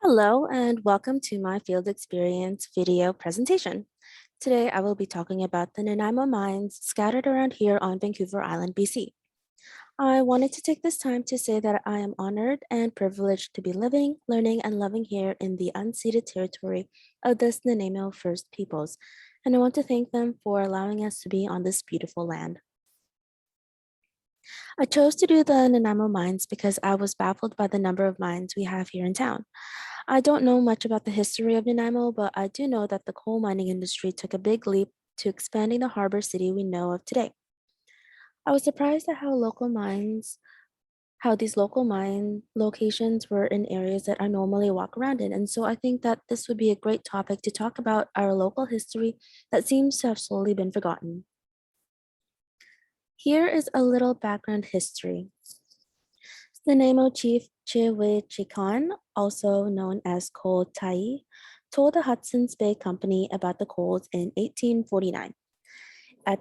Hello and welcome to my field experience video presentation. Today I will be talking about the Nanaimo mines scattered around here on Vancouver Island, BC. I wanted to take this time to say that I am honored and privileged to be living, learning, and loving here in the unceded territory of the Nanaimo First Peoples, and I want to thank them for allowing us to be on this beautiful land. I chose to do the Nanaimo mines because I was baffled by the number of mines we have here in town. I don't know much about the history of Nanaimo, but I do know that the coal mining industry took a big leap to expanding the harbor city we know of today. I was surprised at how these local mine locations were in areas that I normally walk around in. And so I think that this would be a great topic to talk about our local history that seems to have slowly been forgotten. Here is a little background history. Nanaimo Chief Chiwechikan, also known as Coal Tai, told the Hudson's Bay Company about the coals in 1849 at,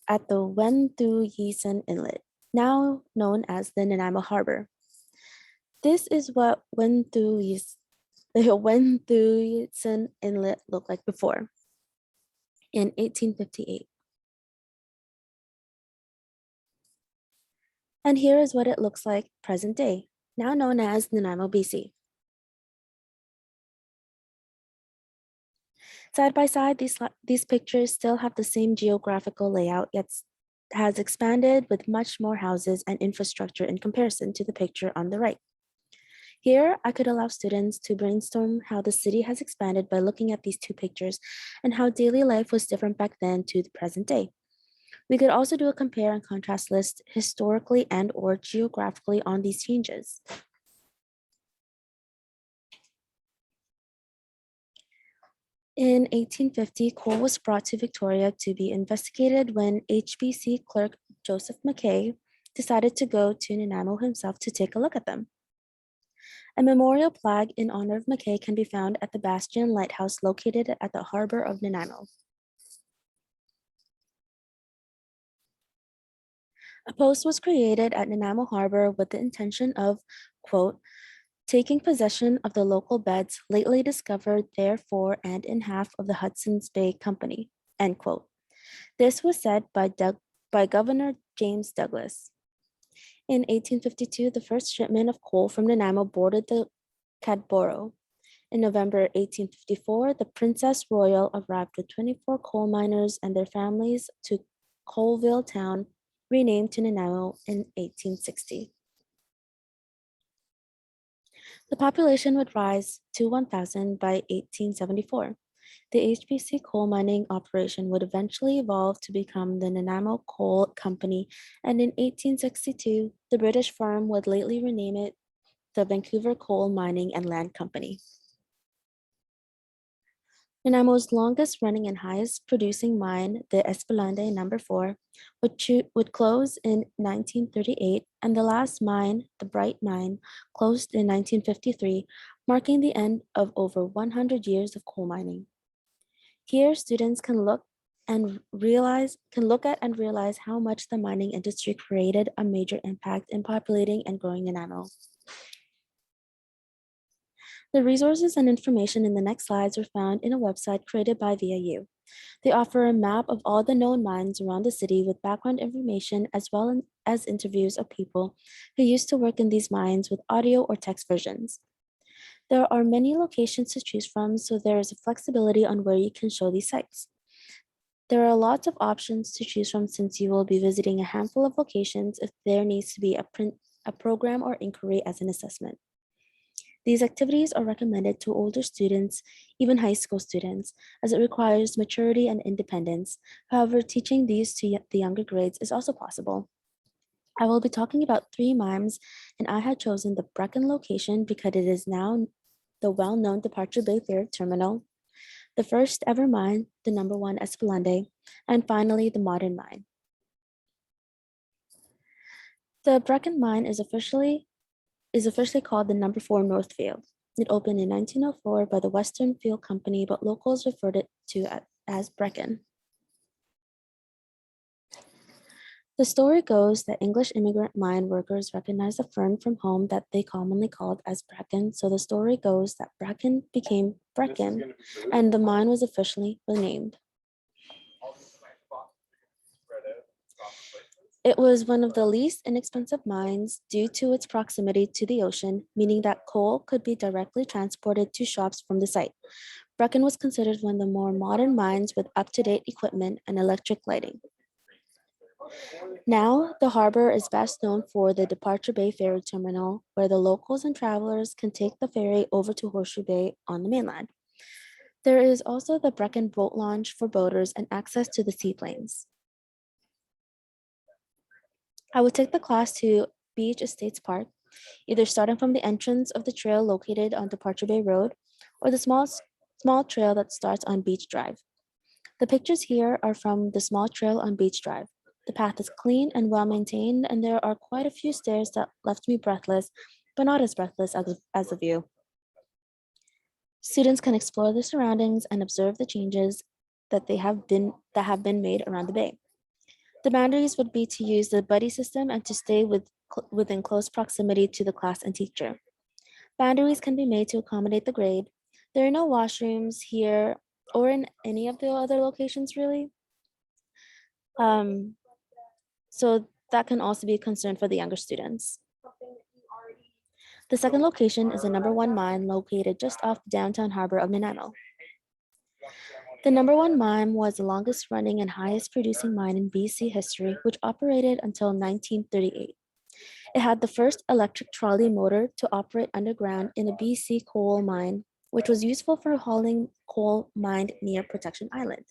at the Wenthuisen Inlet, now known as the Nanaimo Harbor. This is what the Wenthuisen Inlet looked like before in 1858. And here is what it looks like present day, now known as Nanaimo, BC. Side by side, these pictures still have the same geographical layout, yet has expanded with much more houses and infrastructure in comparison to the picture on the right. Here, I could allow students to brainstorm how the city has expanded by looking at these two pictures and how daily life was different back then to the present day. We could also do a compare and contrast list historically and or geographically on these changes. In 1850, coal was brought to Victoria to be investigated when HBC clerk Joseph Mackay decided to go to Nanaimo himself to take a look at them. A memorial flag in honor of Mackay can be found at the Bastion Lighthouse located at the harbor of Nanaimo. A post was created at Nanaimo Harbor with the intention of, quote, taking possession of the local beds lately discovered therefore and in half of the Hudson's Bay Company, end quote. This was said by Governor James Douglas. In 1852, the first shipment of coal from Nanaimo boarded the Cadboro. In November 1854, the Princess Royal arrived with 24 coal miners and their families to Colville Town, renamed to Nanaimo in 1860. The population would rise to 1,000 by 1874. The HBC coal mining operation would eventually evolve to become the Nanaimo Coal Company, and in 1862, the British firm would lately rename it the Vancouver Coal Mining and Land Company. Nanaimo's longest running and highest producing mine, the Esplanade No. 4, would close in 1938, and the last mine, the Bright Mine, closed in 1953, marking the end of over 100 years of coal mining. Here, students can look at and realize how much the mining industry created a major impact in populating and growing Nanaimo. The resources and information in the next slides are found in a website created by VIU. They offer a map of all the known mines around the city with background information as well as interviews of people who used to work in these mines with audio or text versions. There are many locations to choose from, so there is a flexibility on where you can show these sites. There are lots of options to choose from since you will be visiting a handful of locations if there needs to be a program or inquiry as an assessment. These activities are recommended to older students, even high school students, as it requires maturity and independence. However, teaching these to the younger grades is also possible. I will be talking about 3 mines, and I had chosen the Brecken location because it is now the well-known Departure Bay Ferry Terminal, the first ever mine, the No. 1 Esplanade, and finally the modern mine. The Brecken mine is officially called the No. 4 Northfield. It opened in 1904 by the Western Field Company, but locals referred it to as Brecken. The story goes that English immigrant mine workers recognized a fern from home that they commonly called as bracken. So the story goes that bracken became bracken and the mine was officially renamed. It was one of the least inexpensive mines due to its proximity to the ocean, meaning that coal could be directly transported to shops from the site. Bracken was considered one of the more modern mines with up-to-date equipment and electric lighting. Now, the harbor is best known for the Departure Bay Ferry Terminal, where the locals and travelers can take the ferry over to Horseshoe Bay on the mainland. There is also the Bracken Boat Launch for boaters and access to the seaplanes. I would take the class to Beach Estates Park, either starting from the entrance of the trail located on Departure Bay Road or the small trail that starts on Beach Drive. The pictures here are from the small trail on Beach Drive. The path is clean and well maintained, and there are quite a few stairs that left me breathless, but not as breathless as the view. Students can explore the surroundings and observe the changes that have been made around the bay. The boundaries would be to use the buddy system and to stay within close proximity to the class and teacher. Boundaries can be made to accommodate the grade. There are no washrooms here or in any of the other locations, really. So that can also be a concern for the younger students. The second location is the number one mine located just off the downtown harbor of Nanaimo. The number one mine was the longest running and highest producing mine in BC history, which operated until 1938. It had the first electric trolley motor to operate underground in a BC coal mine, which was useful for hauling coal mined near Protection Island.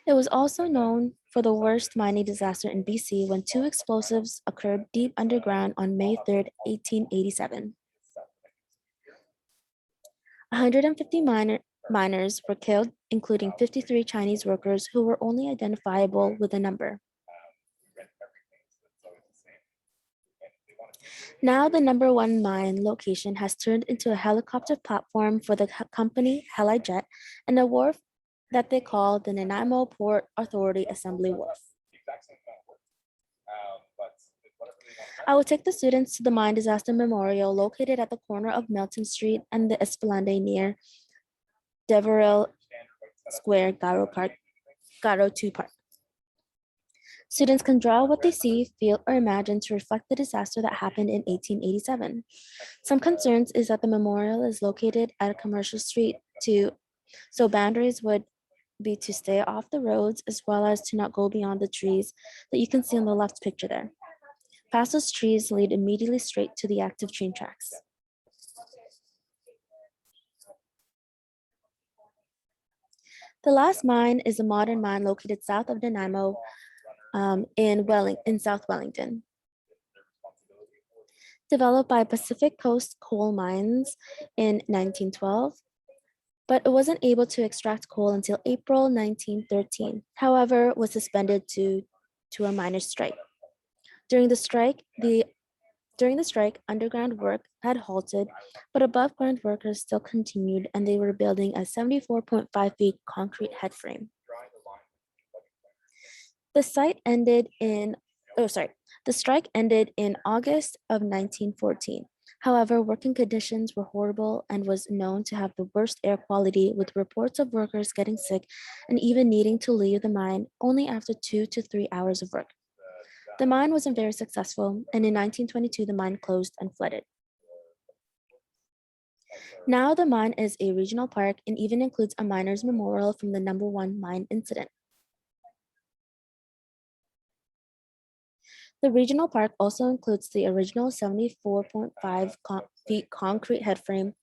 It was also known for the worst mining disaster in BC when two explosives occurred deep underground on May 3rd, 1887. 150 miners were killed, including 53 Chinese workers who were only identifiable with a number. Now the number one mine location has turned into a helicopter platform for the company HeliJet and a wharf that they call the Nanaimo Port Authority Assembly Wharf. I will take the students to the Mine Disaster Memorial located at the corner of Milton Street and the Esplanade near Deverell Square, Garo 2 Park. Students can draw what they see, feel, or imagine to reflect the disaster that happened in 1887. Some concerns is that the memorial is located at a commercial street so boundaries would be to stay off the roads as well as to not go beyond the trees that you can see on the left picture there. Past those trees lead immediately straight to the active train tracks. The last mine is a modern mine located south of Nanaimo in South Wellington. Developed by Pacific Coast Coal Mines in 1912, but it wasn't able to extract coal until April 1913. However, was suspended due to a miners' strike. During the strike, underground work had halted, but above ground workers still continued, and they were building a 74.5 feet concrete headframe. The strike ended in August of 1914. However, working conditions were horrible and was known to have the worst air quality, with reports of workers getting sick and even needing to leave the mine only after 2 to 3 hours of work. The mine wasn't very successful, and in 1922, the mine closed and flooded. Now the mine is a regional park and even includes a miners' memorial from the number one mine incident. The regional park also includes the original 74.5 feet concrete headframe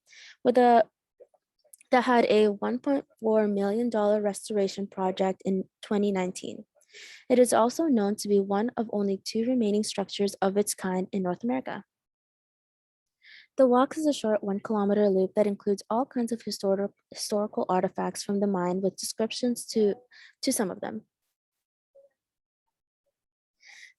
that had a $1.4 million restoration project in 2019. It is also known to be one of only 2 remaining structures of its kind in North America. The walk is a short 1-kilometer loop that includes all kinds of historical artifacts from the mine with descriptions to some of them.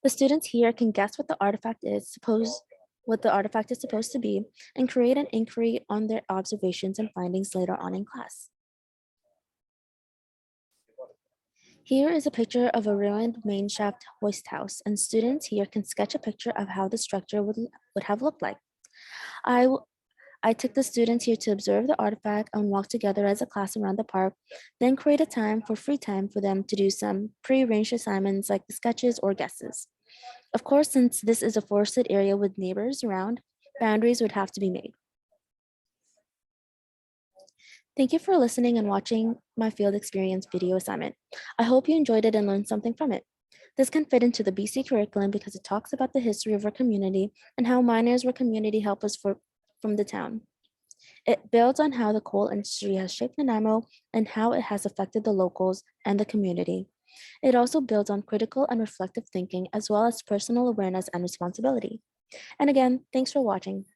The students here can guess what the artifact is supposed to be and create an inquiry on their observations and findings later on in class. Here is a picture of a ruined main shaft hoist house, and students here can sketch a picture of how the structure would have looked like. I, w- I took the students here to observe the artifact and walk together as a class around the park, then create a time for free time for them to do some pre-arranged assignments like the sketches or guesses. Of course, since this is a forested area with neighbors around, boundaries would have to be made. Thank you for listening and watching my field experience video assignment. I hope you enjoyed it and learned something from it. This can fit into the BC curriculum because it talks about the history of our community and how miners were community helpers from the town. It builds on how the coal industry has shaped Nanaimo and how it has affected the locals and the community. It also builds on critical and reflective thinking as well as personal awareness and responsibility. And again, thanks for watching.